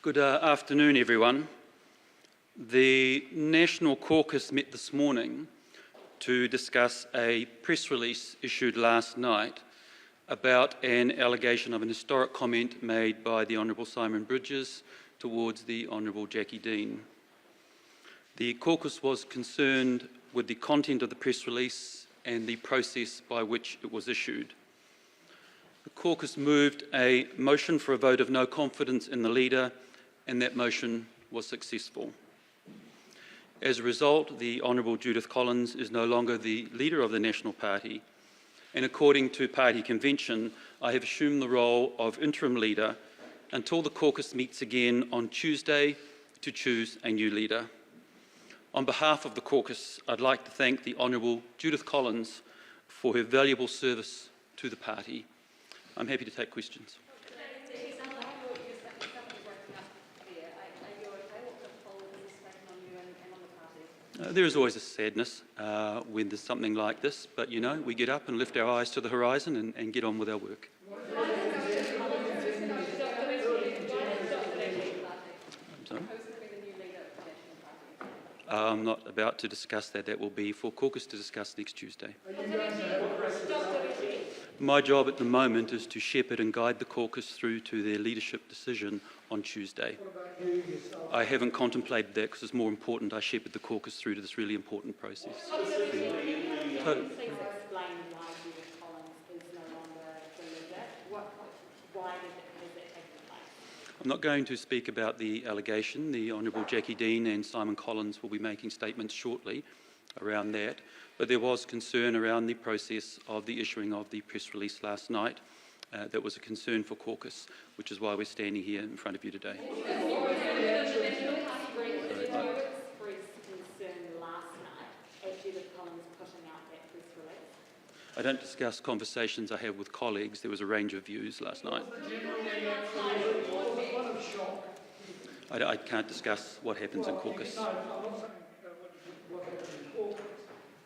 Good afternoon, everyone. The National Caucus met this morning to discuss a press release issued last night about an allegation of an historic comment made by the Honourable Simon Bridges towards the Honourable Jackie Dean. The caucus was concerned with the content of the press release and the process by which it was issued. The caucus moved a motion for a vote of no confidence in the leader, and that motion was successful. As a result, the Honourable Judith Collins is no longer the leader of the National Party, and according to party convention, I have assumed the role of interim leader until the caucus meets again on Tuesday to choose a new leader. On behalf of the caucus, I'd like to thank the Honourable Judith Collins for her valuable service to the party. I'm happy to take questions. There is always a sadness when there's something like this, but you know, we get up and lift our eyes to the horizon and get on with our work. I'm not about to discuss that. That will be for caucus to discuss next Tuesday. My job at the moment is to shepherd and guide the caucus through to their leadership decision on Tuesday. I haven't contemplated that because it's more important I shepherd the caucus through to this really important process. I'm not going to speak about the allegation. The Honourable Jackie Dean and Simon Collins will be making statements shortly around that, but there was concern around the process of the issuing of the press release last night. That was a concern for caucus, which is why we're standing here in front of you today. I don't discuss conversations I have with colleagues. There was a range of views last night. I can't discuss what happens in caucus. No, I'm not saying what happened in caucus.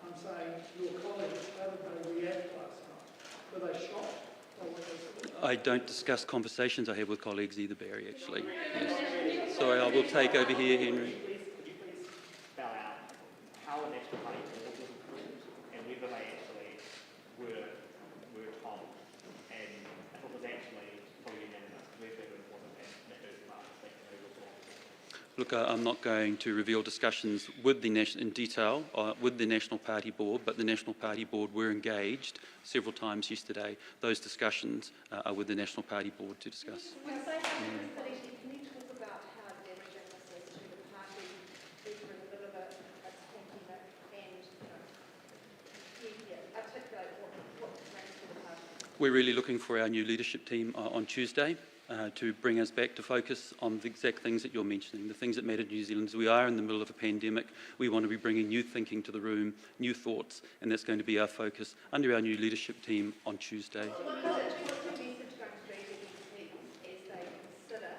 I'm saying your colleagues, how did they react last night? Were they shocked? I don't discuss conversations I have with colleagues either, Barry, actually. Yes. Sorry, I will take over here, Henry. Could you please spell out how a National Party board was approved and whether they actually were told, and if it was actually fully unanimous, whether it wasn't that first part of who was wrong? Look, I'm not going to reveal discussions with in detail with the National Party Board, but the National Party Board were engaged several times yesterday. Those discussions are with the National Party Board to discuss. Can you talk about how damaging this is to the party, either in a bit of a stinky note and articulate what it makes to the party? We're really looking for our new leadership team on Tuesday. To bring us back to focus on the exact things that you're mentioning, the things that matter to New Zealand. As we are in the middle of a pandemic, we want to be bringing new thinking to the room, new thoughts, and that's going to be our focus under our new leadership team on Tuesday. What's the message going to be to these teams as they consider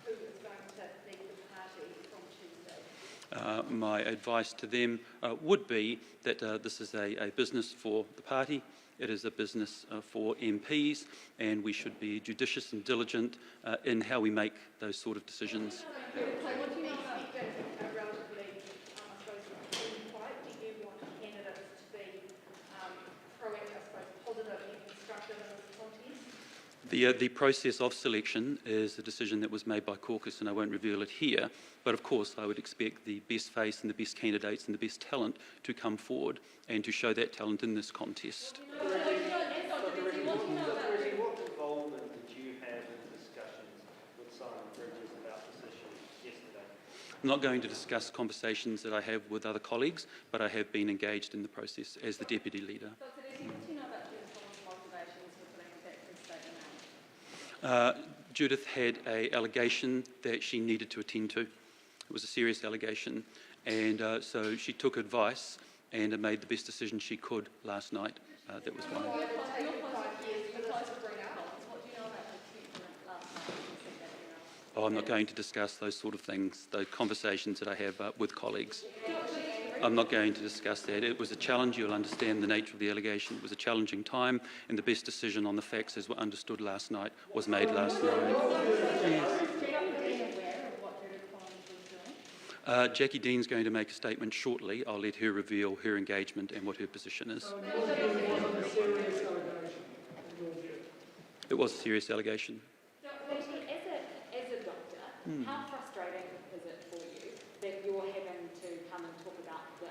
who is going to lead the party from Tuesday? My advice to them would be that this is a business for the party. It is a business for MPs, and we should be judicious and diligent in how we make those sort of decisions. So what do you mean relatively, I suppose, quiet? Do you want candidates to be proactive, I suppose, positive and constructive in this contest? The process of selection is a decision that was made by caucus, and I won't reveal it here, but of course I would expect the best face and the best candidates and the best talent to come forward and to show that talent in this contest. What involvement did you have in discussions with Simon Bridges about this issue yesterday? I'm not going to discuss conversations that I have with other colleagues, but I have been engaged in the process as the Deputy Leader. Dr. Reti, what do you know about Judith Collins' motivations for putting that press statement out? Judith had an allegation that she needed to attend to. It was a serious allegation, and so she took advice and made the best decision she could last night. That was why. Oh, I'm not going to discuss those sort of things, those conversations that I have with colleagues. I'm not going to discuss that. It was a challenge. You'll understand the nature of the allegation. It was a challenging time, and the best decision on the facts as were understood last night was made last night. Yes. Jackie Dean's going to make a statement shortly. I'll let her reveal her engagement and what her position is. So in your view, it wasn't a serious allegation, in your view? It was a serious allegation. So, Reti, as a doctor, how frustrating is it for you that you're having to come and talk about this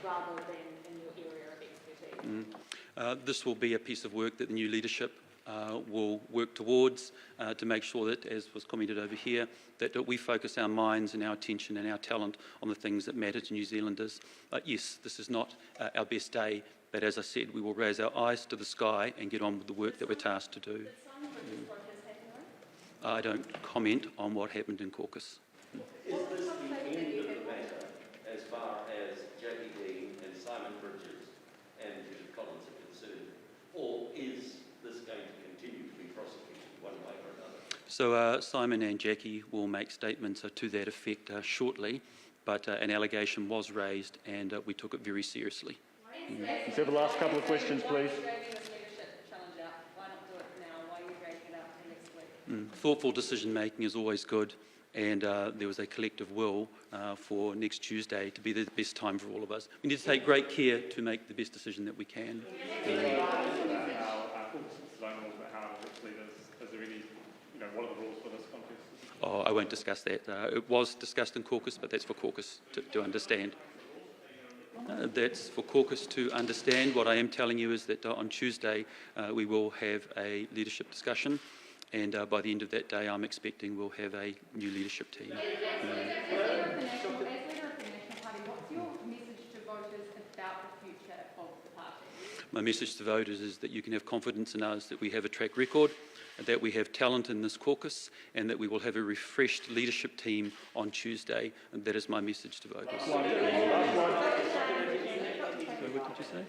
rather than in your area of expertise? This will be a piece of work that the new leadership will work towards to make sure that, as was commented over here, that we focus our minds and our attention and our talent on the things that matter to New Zealanders. Yes, this is not our best day, but as I said, we will raise our eyes to the sky and get on with the work that we're tasked to do. Did Simon Rich's protest happen though? I don't comment on what happened in caucus. Is this the end of the matter as far as Jackie Dean and Simon Bridges and Judith Collins are concerned? Or is this going to continue to be prosecuted one way or another? So Simon and Jackie will make statements to that effect shortly, but an allegation was raised and we took it very seriously. Let's have the last couple of questions, please. Why are you dragging this leadership challenge out? Why not do it now? Why are you dragging it out to next week? Thoughtful decision making is always good, and there was a collective will for next Tuesday to be the best time for all of us. We need to take great care to make the best decision that we can. What are the rules for this contest? Oh, I won't discuss that. It was discussed in caucus, but that's for caucus to understand. That's for caucus to understand. What I am telling you is that on Tuesday we will have a leadership discussion, and by the end of that day I'm expecting we'll have a new leadership team. As leader of the National Party, what's your message to voters about the future of the party? My message to voters is that you can have confidence in us, that we have a track record, that we have talent in this caucus, and that we will have a refreshed leadership team on Tuesday. And that is my message to voters. Last one. What did you say?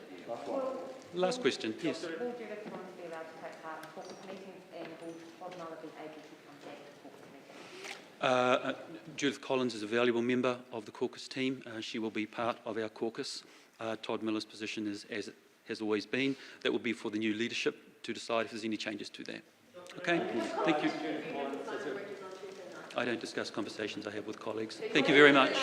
Last question, yes. Will Judith Collins be allowed to take part in caucus meetings, and will Todd Muller be able to come back to caucus meetings? Judith Collins is a valuable member of the caucus team. She will be part of our caucus. Todd Miller's position is as it has always been. That will be for the new leadership to decide if there's any changes to that. Okay, thank you. I don't discuss conversations I have with colleagues. Thank you very much.